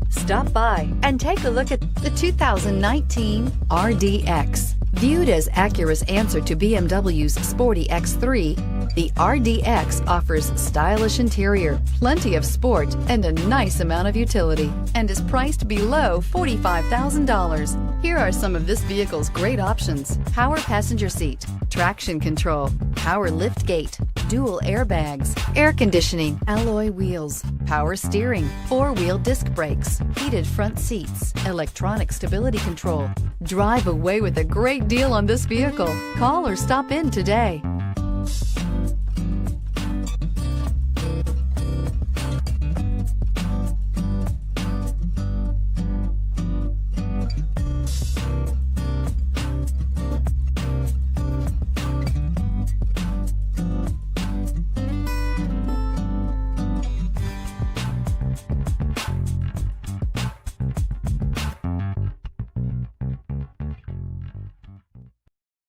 Stop by and take a look at the 2019 RDX. Viewed as Acura's answer to BMW's sporty X3, the RDX offers stylish interior, plenty of sport, and a nice amount of utility, and is priced below $45,000. Here are some of this vehicle's great options: power passenger seat, traction control, power lift gate, dual airbags, air conditioning, alloy wheels, power steering, four-wheel disc brakes, heated front seats, electronic stability control. Drive away with a great deal on this vehicle. Call or stop in today.